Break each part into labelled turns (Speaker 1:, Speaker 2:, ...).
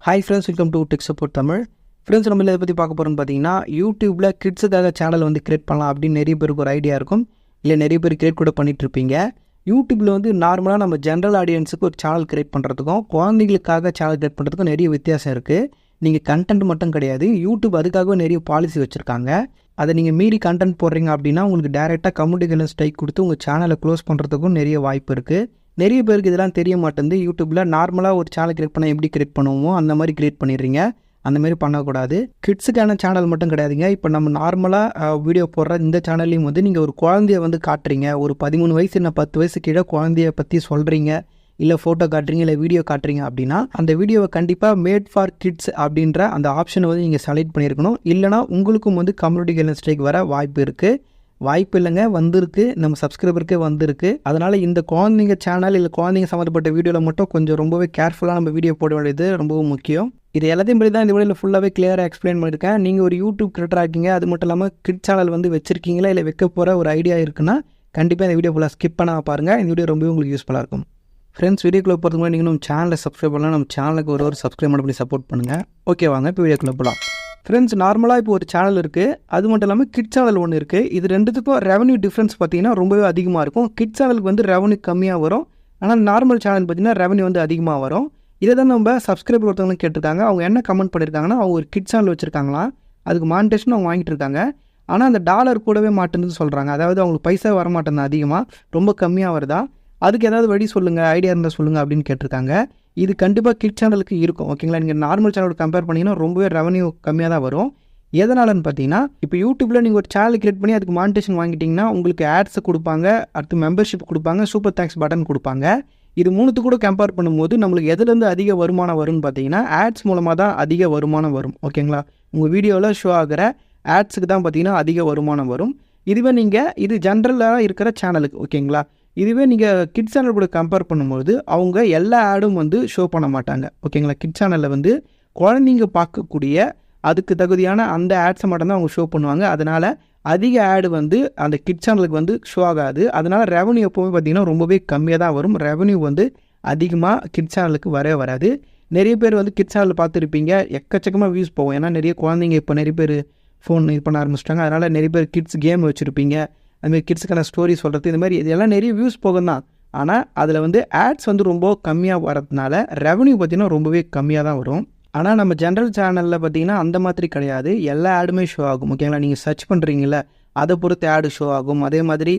Speaker 1: Hi friends, welcome to tech support Tamil. Friends, நம்ம இதை பற்றி பார்க்க போகிறோம்னு பார்த்தீங்கன்னா, யூடியூப்பில் கிட்ஸுக்காக சேனல் வந்து கிரியேட் பண்ணலாம் அப்படின்னு நிறைய பேருக்கு ஒரு ஐடியா இருக்கும். இல்லை நிறைய பேர் கிரியேட் கூட பண்ணிகிட்ருப்பீங்க. யூடியூப்பில் வந்து நார்மலாக நம்ம ஜென்ரல் ஆடியன்ஸுக்கு ஒரு சேனல் கிரியேட் பண்ணுறதுக்கும் குழந்தைகளுக்காக சேனல் கிரியேட் பண்ணுறதுக்கும் நிறைய வித்தியாசம் இருக்குது. நீங்கள் கண்டென்ட் மட்டும் கிடையாது, யூடியூப் அதுக்காகவே நிறைய பாலிசி வச்சுருக்காங்க. அதை நீங்கள் மீறி கண்டென்ட் போடுறீங்க அப்படின்னா உங்களுக்கு டேரெக்டாக கம்யூனிட்டி கைட்லைன்ஸ் ஸ்ட்ரைக் கொடுத்து உங்கள் சேனலை க்ளோஸ் பண்ணுறதுக்கும் நிறைய வாய்ப்பு இருக்குது. நிறைய பேருக்கு இதெல்லாம் தெரிய மாட்டேங்குது. யூடியூப்பில் நார்மலாக ஒரு சேனல் கிரியேட் பண்ணால் எப்படி கிரியேட் பண்ணுவோமோ அந்த மாதிரி கிரியேட் பண்ணிடுறீங்க. அந்த மாதிரி பண்ணக்கூடாது. கிட்ஸுக்கான சேனல் மட்டும் கிடையாதுங்க. இப்போ நம்ம நார்மலாக வீடியோ போடுற இந்த சேனல்லையும் வந்து நீங்கள் ஒரு குழந்தைய வந்து காட்டுறீங்க, ஒரு 13 வயசு இல்லை 10 வயசு கீழே குழந்தைய பற்றி சொல்கிறீங்க, இல்லை ஃபோட்டோ காட்டுறீங்க, இல்லை வீடியோ காட்டுறீங்க அப்படின்னா அந்த வீடியோவை கண்டிப்பாக மேட் ஃபார் கிட்ஸ் அப்படின்ற அந்த ஆப்ஷனை வந்து நீங்கள் செலக்ட் பண்ணியிருக்கணும். இல்லைனா உங்களுக்கும் வந்து கம்யூனிட்டி கைட்லைன்ஸ் ஸ்ட்ரைக் வர வாய்ப்பு இருக்குது. வாய்ப்பு இல்லைங்க, வந்திருக்கு, நம்ம சப்ஸ்கிரைபருக்கே வந்திருக்கு. அதனால் இந்த குழந்தைங்க சேனல் இல்லை குழந்தைங்க சம்மந்தப்பட்ட வீடியோவில் மட்டும் கொஞ்சம் ரொம்பவே கேர்ஃபுல்லாக நம்ம வீடியோ போட வேண்டியது ரொம்பவும் முக்கியம். இது எல்லாத்தையும் பற்றி தான் இந்த வீடியோவில் ஃபுல்லாகவே கிளியராக எக்ஸ்பிளைன் பண்ணியிருக்கேன். நீங்கள் ஒரு யூடியூப் கிரியேட்டராக இருக்கீங்க, அது மட்டும் இல்லாமல் கிட் சேனல் வந்து வச்சிருக்கீங்களா இல்லை வைக்க போகிற ஒரு ஐடியா இருக்குன்னா கண்டிப்பாக இந்த வீடியோ ஃபுல்லாக ஸ்கிப் பண்ணாமல் பாருங்கள். இந்த வீடியோ ரொம்பவே உங்களுக்கு யூஸ்ஃபுல்லாக இருக்கும். ஃப்ரெண்ட்ஸ், வீடியோக்குள்ளே போகிறதுக்கு முன்னாடி நீங்கள் நம்ம சேனலை சப்ஸ்கிரைப் பண்ணலாம். நம்ம சேனலுக்கு ஒரு சப்ஸ்கிரைப் பண்ணி சப்போர்ட் பண்ணுங்கள். ஓகே, வாங்க இப்போ வீடியோக்குள்ளே போகலாம். ஃப்ரெண்ட்ஸ், நார்மலாக இப்போ ஒரு சேனல் இருக்குது, அது மட்டும் இல்லாமல் கிட் சேனல் ஒன்று இருக்குது. இது ரெண்டுத்துக்கும் ரெவன்யூ டிஃப்ரென்ஸ் பார்த்தீங்கன்னா ரொம்பவே அதிகமாக இருக்கும். கிட் சேனலுக்கு வந்து ரெவன்யூ கம்மியாக வரும், ஆனால் நார்மல் சேனல் பார்த்தீங்கன்னா ரெவன்யூ வந்து அதிகமாக வரும். இதை தான் நம்ம சப்ஸ்கிரைபர் ஒருத்தவங்களும் கேட்டிருக்காங்க. அவங்க என்ன கமெண்ட் பண்ணியிருக்காங்கன்னா, அவங்க ஒரு கிட் சேனல் வச்சுருக்காங்களாம், அதுக்கு மானிட்டேஷன் அவங்க வாங்கிட்டு இருக்காங்க. ஆனால் அந்த டாலர் கூடவே மாட்டேன்னு சொல்கிறாங்க. அதாவது அவங்களுக்கு பைசா வர மாட்டேங்குது, அதிகமாக ரொம்ப கம்மியாக வருதா. அதுக்கு ஏதாவது வழி சொல்லுங்கள், ஐடியா இருந்தால் சொல்லுங்கள் அப்படின்னு கேட்டிருக்காங்க. இது கண்டிப்பாக கிட் சேனலுக்கு இருக்கும். ஓகேங்களா, நீங்கள் நார்மல் சேனலோட கம்பேர் பண்ணிங்கன்னா ரொம்பவே ரெவன்யூ கம்மியாக தான் வரும். எதனாலன்னு பார்த்தீங்கன்னா, இப்போ யூடியூப்பில் நீங்கள் ஒரு சேனல் கிரியேட் பண்ணி அதுக்கு மானிட்டேஷன் வாங்கிட்டிங்கன்னா உங்களுக்கு ஆட்ஸை கொடுப்பாங்க, அடுத்து மெம்பர்ஷிப் கொடுப்பாங்க, சூப்பர் தேங்க்ஸ் பட்டன் கொடுப்பாங்க. இது மூணுத்து கூட கம்பேர் பண்ணும்போது நம்மளுக்கு எதுலேருந்து அதிக வருமானம் வரும்னு பார்த்தீங்கன்னா ஆட்ஸ் மூலமாக தான் அதிக வருமானம் வரும். ஓகேங்களா, உங்கள் வீடியோவில் ஷோ ஆகிற ஆட்ஸுக்கு தான் பார்த்தீங்கன்னா அதிக வருமானம் வரும். இதுவே நீங்கள் இது ஜென்ரலாக இருக்கிற சேனலுக்கு, ஓகேங்களா, இதுவே நீங்கள் கிட் சேனல் கூட கம்பேர் பண்ணும்போது அவங்க எல்லா ஆடும் வந்து ஷோ பண்ண மாட்டாங்க. ஓகேங்களா, கிட் சேனலில் வந்து குழந்தைங்க பார்க்கக்கூடிய அதுக்கு தகுதியான அந்த ஆட்ஸை மட்டும்தான் அவங்க ஷோ பண்ணுவாங்க. அதனால் அதிக ஆடு வந்து அந்த கிட் சேனலுக்கு வந்து ஷோ ஆகாது. அதனால் ரெவன்யூ எப்போவுமே பார்த்திங்கன்னா ரொம்பவே கம்மியாக தான் வரும். ரெவன்யூ வந்து அதிகமாக கிட் சேனலுக்கு வரவே வராது. நிறைய பேர் வந்து கிட் சேனலில் பார்த்துருப்பீங்க, எக்கச்சக்கமாக வியூஸ் போகும். ஏன்னா நிறைய குழந்தைங்க இப்போ நிறைய பேர் ஃபோன் இது பண்ண ஆரம்பிச்சிட்டாங்க. அதனால் நிறைய பேர் கிட்ஸ் கேம் வச்சுருப்பீங்க, அதுமாதிரி கிட்ஸுக்கான ஸ்டோரி சொல்கிறது, இந்த மாதிரி இதெல்லாம் நிறைய வியூஸ் போகும் தான். ஆனால் அதில் வந்து ஆட்ஸ் வந்து ரொம்ப கம்மியாக வரதுனால ரெவன்யூ பார்த்திங்கன்னா ரொம்பவே கம்மியாக தான் வரும். ஆனால் நம்ம ஜென்ரல் சேனலில் பார்த்திங்கன்னா அந்த மாதிரி கிடையாது, எல்லா ஆடுமே ஷோ ஆகும். ஓகேங்களா, நீங்கள் சர்ச் பண்ணுறீங்கள அதை பொறுத்து ஆடு ஷோ ஆகும். அதே மாதிரி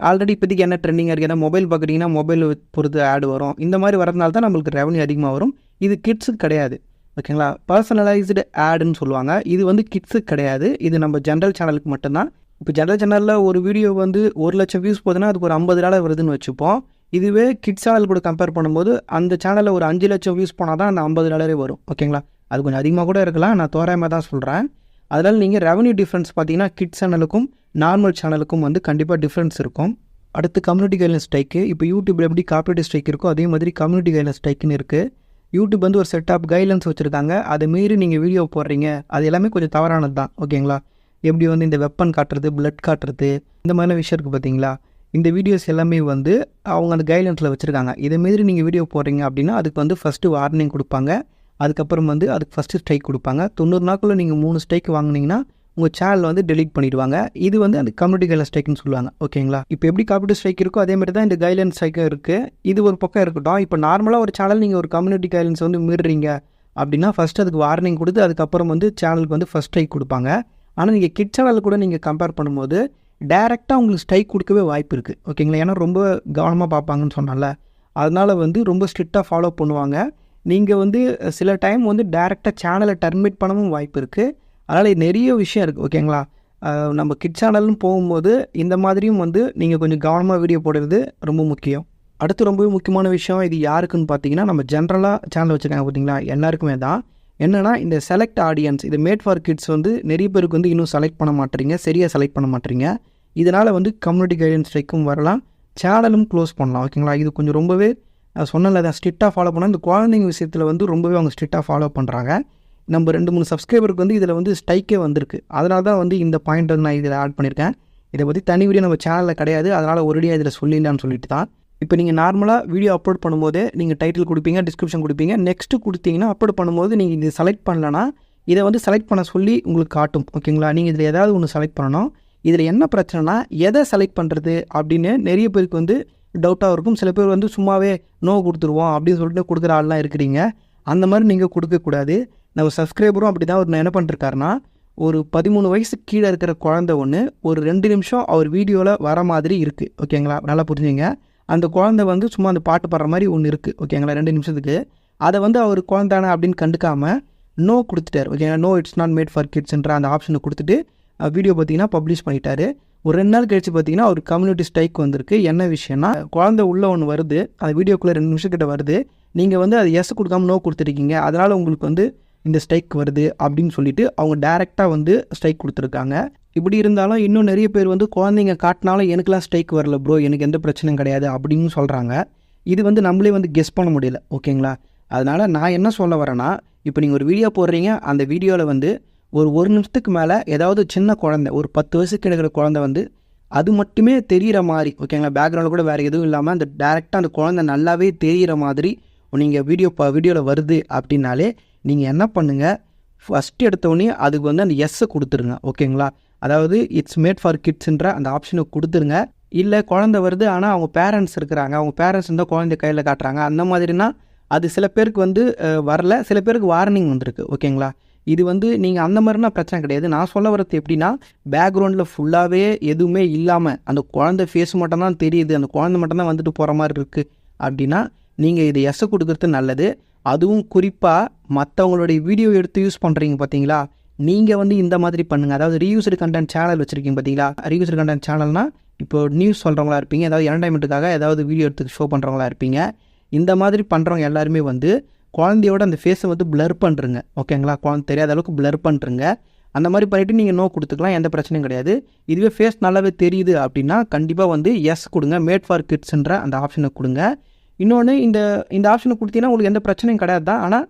Speaker 1: ஆல்ரெடி இப்போதைக்கு என்ன ட்ரெண்டிங்காக இருக்குது, ஏன்னா மொபைல் பார்க்குறீங்கன்னா மொபைல் பொறுத்து ஆடு வரும். இந்த மாதிரி வரதுனால தான் நம்மளுக்கு ரெவன்யூ அதிகமாக வரும். இது கிட்ஸுக்கு கிடையாது. ஓகேங்களா, பர்சனலைஸ்டு ஆடுன்னு சொல்லுவாங்க. இது வந்து கிட்ஸுக்கு கிடையாது, இது நம்ம ஜென்ரல் சேனலுக்கு மட்டும்தான். இப்போ ஜென்ரல் சேனலில் ஒரு வீடியோ வந்து 1 லட்சம் வியூஸ் போகுதுன்னா அதுக்கு ஒரு $50 வருதுன்னு வச்சுப்போம். இதுவே கிட்ஸ் சேனல் கூட கம்பேர் பண்ணும்போது அந்த சேனலில் ஒரு 5 லட்சம் வியூஸ் போனால் தான் அந்த $50 வரும். ஓகேங்களா, அது கொஞ்சம் அதிகமாக கூட இருக்கலாம், நான் தோராயமாக தான் சொல்கிறேன். அதனால் நீங்கள் ரெவன்யூ டிஃப்ரென்ஸ் பார்த்தீங்கன்னா கிட்ஸ் சேனலுக்கும் நார்மல் சேனலுக்கும் வந்து கண்டிப்பாக டிஃப்ரென்ஸ் இருக்கும். அடுத்து கம்யூனிட்டி கைட்லைன்ஸ் ஸ்ட்ரைக்கு. இப்போ யூடியூப்பில் எப்படி கார்ப்பரேட் ஸ்ட்ரைக் இருக்கோ அதே மாதிரி கம்யூனிட்டி கைட்லைன்ஸ் ஸ்ட்ரைக்குன்னு இருக்குது. யூடியூப் வந்து ஒரு செட் ஆஃப் கைட்லைன்ஸ் வச்சுருக்காங்க. அதை மீறி நீங்கள் வீடியோ போடுறீங்க, அது எல்லாமே கொஞ்சம் தவறானது தான். ஓகேங்களா, எப்படி வந்து இந்த வெப்பன் காட்டுறது, பிளட் காட்டுறது, இந்த மாதிரிலாம் விஷயம் இருக்குது பார்த்தீங்களா. இந்த வீடியோஸ் எல்லாமே வந்து அவங்க அந்த கைட்லைன்ஸில் வச்சுருக்காங்க. இதேமாரி நீங்கள் வீடியோ போடுறீங்க அப்படின்னா அதுக்கு வந்து ஃபஸ்ட்டு வார்னிங் கொடுப்பாங்க, அதுக்கப்புறம் வந்து அதுக்கு ஃபஸ்ட்டு ஸ்ட்ரைக் கொடுப்பாங்க. 90 நாட்களில் நீங்கள் 3 ஸ்ட்ரைக் வாங்கினீங்கன்னா உங்கள் சேனல் வந்து டெலீட் பண்ணிடுவாங்க. இது வந்து அந்த கம்யூனிட்டி கைட்லைன் ஸ்ட்ரைக்னு சொல்லுவாங்க. ஓகேங்களா, இப்போ எப்படி கார்ப்பரேட் ஸ்ட்ரைக் இருக்கோ அதே மாதிரி தான் இந்த கைட்லைன் ஸ்ட்ரைக்கும் இருக்குது. இது ஒரு பக்கம் இருக்கட்டும். இப்போ நார்மலாக ஒரு சேனல் நீங்கள் ஒரு கம்யூனிட்டி கைட்லைன்ஸ் வந்து மீறுறீங்க அப்படின்னா ஃபஸ்ட்டு அதுக்கு வார்னிங் கொடுத்து அதுக்கப்புறம் வந்து சேனலுக்கு வந்து ஃபஸ்ட் ஸ்ட்ரைக் கொடுப்பாங்க. ஆனால் நீங்கள் கிட் சேனல் கூட நீங்கள் கம்பேர் பண்ணும்போது டேரெக்டாக உங்களுக்கு ஸ்ட்ரைக் கொடுக்கவே வாய்ப்பு இருக்குது. ஓகேங்களா, ஏன்னா ரொம்ப கவனமாக பார்ப்பாங்கன்னு சொன்னால, அதனால் வந்து ரொம்ப ஸ்ட்ரிக்டாக ஃபாலோ பண்ணுவாங்க. நீங்கள் வந்து சில டைம் வந்து டேரெக்டாக சேனலை டர்மினேட் பண்ணவும் வாய்ப்பு இருக்குது. அதனால் நிறைய விஷயம் இருக்குது. ஓகேங்களா, நம்ம கிட் சேனல்னு போகும்போது இந்த மாதிரியும் வந்து நீங்கள் கொஞ்சம் கவனமாக வீடியோ போடுறது ரொம்ப முக்கியம். அடுத்து ரொம்பவே முக்கியமான விஷயம், இது யாருக்குன்னு பார்த்தீங்கன்னா நம்ம ஜென்ரலாக சேனல் வச்சுருக்காங்க பார்த்தீங்களா, எல்லாருக்குமே தான். என்னென்னா இந்த செலக்ட் ஆடியன்ஸ், இது மேட் ஃபார் கிட்ஸ் வந்து நிறைய பேருக்கு வந்து இன்னும் செலக்ட் பண்ண மாட்டீங்க, சரியாக செலக்ட் பண்ண மாட்டீங்க. இதனால் வந்து கம்யூனிட்டி கைட்லைன்ஸ் ஸ்ட்ரைக்கும் வரலாம், சேனலும் க்ளோஸ் பண்ணலாம். ஓகேங்களா, இது கொஞ்சம் ரொம்பவே சொன்னல தான் ஸ்ட்ரிக்டாக ஃபாலோ பண்ணால். இந்த குழந்தைங்க விஷயத்தில் வந்து ரொம்பவே அவங்க ஸ்ட்ரிக்டாக ஃபாலோ பண்ணுறாங்க. நம்ம 2-3 சப்ஸ்கிரைபருக்கு வந்து இதில் வந்து ஸ்ட்ரைக்கே வந்திருக்கு. அதனால தான் வந்து இந்த பாயிண்ட் வந்து நான் இதில் ஆட் பண்ணியிருக்கேன். இதை பற்றி தனி வீடியோ நம்ம சேனலில் கிடையாது, அதனால் ஒரேடியாக இதில் சொல்லிடலான்னு சொல்லிட்டு தான். இப்போ நீங்கள் நார்மலாக வீடியோ அப்லோட் பண்ணும்போது நீங்கள் டைட்டில் கொடுப்பீங்க, டிஸ்கிரிப்ஷன் கொடுப்பீங்க. நெக்ஸ்ட்டு கொடுத்தீங்கன்னா அப்லோட் பண்ணும்போது நீங்கள் இது செலக்ட் பண்ணலன்னா இதை வந்து செலக்ட் பண்ண சொல்லி உங்களுக்கு காட்டும். ஓகேங்களா? நீங்கள் இதில் ஏதாவது ஒன்று செலக்ட் பண்ணணும். இதில் என்ன பிரச்சனைனா எதை செலக்ட் பண்ணுறது அப்படின்னு நிறைய பேருக்கு வந்து டவுட்டாக இருக்கும். சில பேர் வந்து சும்மாவே நோ கொடுத்துருவோம் அப்படின்னு சொல்லிட்டு கொடுக்குற ஆள்லாம் இருக்கிறீங்க. அந்த மாதிரி நீங்கள் கொடுக்கக்கூடாது. நம்ம சப்ஸ்கிரைபரும் அப்படி தான் ஒரு என்ன பண்ணிருக்காருன்னா, ஒரு 13 வயசுக்கு கீழே இருக்கிற குழந்தை ஒன்று ஒரு 2 நிமிஷம் அவர் வீடியோவில் வர மாதிரி இருக்குது. ஓகேங்களா? நல்லா புரிஞ்சுங்க. அந்த குழந்தை வந்து சும்மா அந்த பாட்டு பாடுற மாதிரி ஒன்று இருக்குது. ஓகேங்களா? 2 நிமிஷத்துக்கு அதை வந்து அவர் குழந்தானே அப்படின்னு கண்டுக்காமல் நோ கொடுத்துட்டார். ஓகேங்களா? No it's not made for கிட்ஸ்ன்ற அந்த ஆப்ஷனை கொடுத்துட்டு வீடியோ பார்த்தீங்கன்னா பப்ளிஷ் பண்ணிட்டாரு. ஒரு 2 நாள் கழிச்சு பார்த்தீங்கன்னா ஒரு கம்யூனிட்டி ஸ்ட்ரைக் வந்திருக்கு. என்ன விஷயம்னா, குழந்தை உள்ள ஒன்று வருது, அந்த வீடியோக்குள்ளே 2 நிமிஷம் கிட்ட வருது, நீங்கள் வந்து அது எஸ் கொடுக்காம நோ கொடுத்துருக்கீங்க, அதனால் உங்களுக்கு வந்து இந்த ஸ்ட்ரைக் வருது அப்படின்னு சொல்லிட்டு அவங்க டைரெக்டாக வந்து ஸ்ட்ரைக் கொடுத்துருக்காங்க. இப்படி இருந்தாலும் இன்னும் நிறைய பேர் வந்து குழந்தைங்க காட்டினாலும் எனக்குலாம் ஸ்ட்ரைக் வரல ப்ரோ, எனக்கு எந்த பிரச்சனையும் கிடையாது அப்படின்னு சொல்கிறாங்க. இது வந்து நம்மளே வந்து கெஸ் பண்ண முடியல. ஓகேங்களா? அதனால் நான் என்ன சொல்ல வரேன்னா, இப்போ நீங்கள் ஒரு வீடியோ போடுறீங்க, அந்த வீடியோவில் வந்து ஒரு நிமிஷத்துக்கு மேலே ஏதாவது சின்ன குழந்தை, ஒரு 10 வயசுக்கு இருக்கிற குழந்தை வந்து அது மட்டுமே தெரிகிற மாதிரி, ஓகேங்களா, பேக்ரவுண்டில் கூட வேறு எதுவும் இல்லாமல் அந்த டேரெக்டாக அந்த குழந்தை நல்லாவே தெரிகிற மாதிரி நீங்கள் வீடியோவில் வருது அப்படின்னாலே நீங்கள் என்ன பண்ணுங்கள், ஃபஸ்ட்டு எடுத்தோடனே அதுக்கு வந்து அந்த எஸ்ஸை கொடுத்துருங்க. ஓகேங்களா? அதாவது இட்ஸ் மேட் ஃபார் கிட்ஸ்ன்ற அந்த ஆப்ஷனை கொடுத்துருங்க. இல்லை குழந்தை வருது ஆனால் அவங்க பேரண்ட்ஸ் இருக்கிறாங்க, அவங்க பேரண்ட்ஸ் இருந்தால் குழந்தை கையில் காட்டுறாங்க, அந்த மாதிரினா அது சில பேருக்கு வந்து வரல, சில பேருக்கு வார்னிங் வந்திருக்கு. ஓகேங்களா? இது வந்து நீங்கள் அந்த மாதிரினா பிரச்சனை கிடையாது. நான் சொல்ல வரது எப்படின்னா, பேக்ரவுண்டில் ஃபுல்லாகவே எதுவுமே இல்லாமல் அந்த குழந்தை ஃபேஸ் மட்டும்தான் தெரியுது, அந்த குழந்தை மட்டும்தான் வந்துட்டு போகிற மாதிரி இருக்குது அப்படின்னா நீங்கள் இது எஸ்ஸை கொடுக்குறது நல்லது. அதுவும் குறிப்பாக மற்றவங்களுடைய வீடியோ எடுத்து யூஸ் பண்ணுறீங்க பார்த்தீங்களா, நீங்கள் வந்து இந்த மாதிரி பண்ணுங்கள். அதாவது ரீயூஸ்டு கண்டென்ட் சேனல் வச்சுருக்கீங்க பார்த்தீங்களா, ரீயூஸ்டு கண்டென்ட் சேனல்னால் இப்போ நியூஸ் சொல்கிறவங்களா இருப்பீங்க, ஏதாவது என்டர்டைன்மெண்ட்டுக்காக ஏதாவது வீடியோ எடுத்து ஷோ பண்ணுறவங்களா இருப்பீங்க. இந்த மாதிரி பண்ணுறவங்க எல்லாருமே வந்து குழந்தையோட அந்த ஃபேஸை வந்து பிளர் பண்ணுறங்க. ஓகேங்களா? குழந்தை தெரியாத அளவுக்கு பிளர் பண்ணுறங்க. அந்த மாதிரி பண்ணிவிட்டு நீங்கள் நோ கொடுத்துக்கலாம், எந்த பிரச்சனையும் கிடையாது. இதுவே ஃபேஸ் நல்லாவே தெரியுது அப்படின்னா கண்டிப்பாக வந்து எஸ் கொடுங்க, மேட் ஃபார் கிட்ஸ்ன்ற அந்த ஆப்ஷனை கொடுங்க. இன்னொன்று, இந்த ஆப்ஷனை கொடுத்தீங்கன்னா உங்களுக்கு எந்த பிரச்சனையும் கிடையாது தான். ஆனால்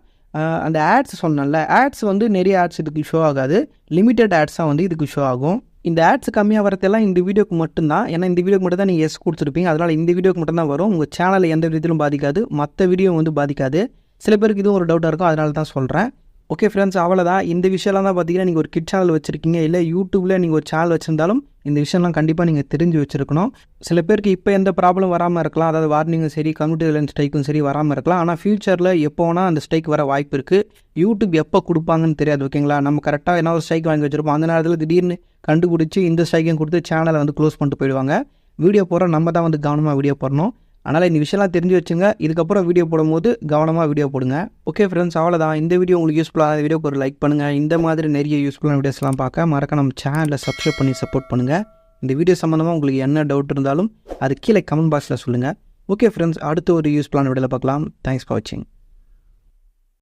Speaker 1: அந்த ஆட்ஸ் சொன்னல, ஆட்ஸ் வந்து நிறைய ஆட்ஸ் இதுக்கு ஷோ ஆகாது, லிமிட்டட் ஆட்ஸாக வந்து இதுக்கு ஷோ ஆகும். இந்த ஆட்ஸ் கம்மியாக வரதெல்லாம் இந்த வீடியோக்கு மட்டும்தான். ஏன்னா இந்த வீடியோக்கு மட்டும் தான் நீங்கள் எஸ் கொடுத்துருப்பீங்க, அதனால் இந்த வீடியோக்கு மட்டும் தான் வரும். உங்கள் சேனலை எந்த விதத்திலும் பாதிக்காது, மற்ற வீடியோ வந்து பாதிக்காது. சில பேருக்கு இதுவும் ஒரு டவுட்டாக இருக்கும், அதனால தான் சொல்கிறேன். ஓகே ஃப்ரெண்ட்ஸ், அவ்வளோதான். இந்த விஷயம்லாம் தான் பார்த்தீங்கன்னா, நீங்கள் ஒரு கிட் சேனல் வச்சுருக்கீங்க, இல்லை யூடியூப்பில் நீங்கள் ஒரு சேனல் வச்சுருந்தாலும் இந்த விஷயம்லாம் கண்டிப்பாக நீங்கள் தெரிஞ்சு வச்சுருக்கணும். சில பேருக்கு இப்போ எந்த ப்ராப்ளம் வராமல் இருக்கலாம், அதாவது வார்னிங்கும் சரி, கம்யூனிட்டி ஸ்ட்ரைக்கும் சரி வராமல் இருக்கலாம். ஆனால் ஃபியூச்சரில் எப்போ வேணால் அந்த ஸ்ட்ரைக் வர வாய்ப்பு இருக்குது. யூடியூப் எப்போ கொடுப்பாங்கன்னு தெரியாது. ஓகேங்களா? நம்ம கரெக்டாக என்ன ஒரு ஸ்ட்ரைக் வாங்கி வச்சுருப்போம், அந்த நேரத்தில் திடீர்னு கண்டுபிடிச்சி இந்த ஸ்ட்ரைக்கையும் கொடுத்து சேனலை வந்து க்ளோஸ் பண்ணிட்டு போயிடுவாங்க. வீடியோ போடுற நம்ம தான் வந்து கவனமாக வீடியோ போடணும். அதனால் இந்த விஷயம்லாம் தெரிஞ்சு வச்சுங்க. இதுக்கப்புறம் வீடியோ போடும்போது கவனமாக வீடியோ போடுங்க. ஓகே ஃப்ரெண்ட்ஸ், அவ்வளோதான். இந்த வீடியோ உங்களுக்கு யூஸ்ஃபுல்லாக வீடியோக்கு ஒரு லைக் பண்ணுங்கள். இந்த மாதிரி நிறைய யூஸ்ஃபுல்லான வீடியோஸ்லாம் பார்க்க மறக்க நம்ம சேனலை சப்ஸ்கிரைப் பண்ணி சப்போர்ட் பண்ணுங்கள். இந்த வீடியோ சம்மந்தமாக உங்களுக்கு என்ன டவுட் இருந்தாலும் அது கீழே கமெண்ட் பாக்ஸில் சொல்லுங்கள். ஓகே ஃப்ரெண்ட்ஸ், அடுத்த ஒரு யூஸ்ஃபுல்லான வீடியோவில் பார்க்கலாம். தேங்க்ஸ் ஃபார் வாட்சிங்.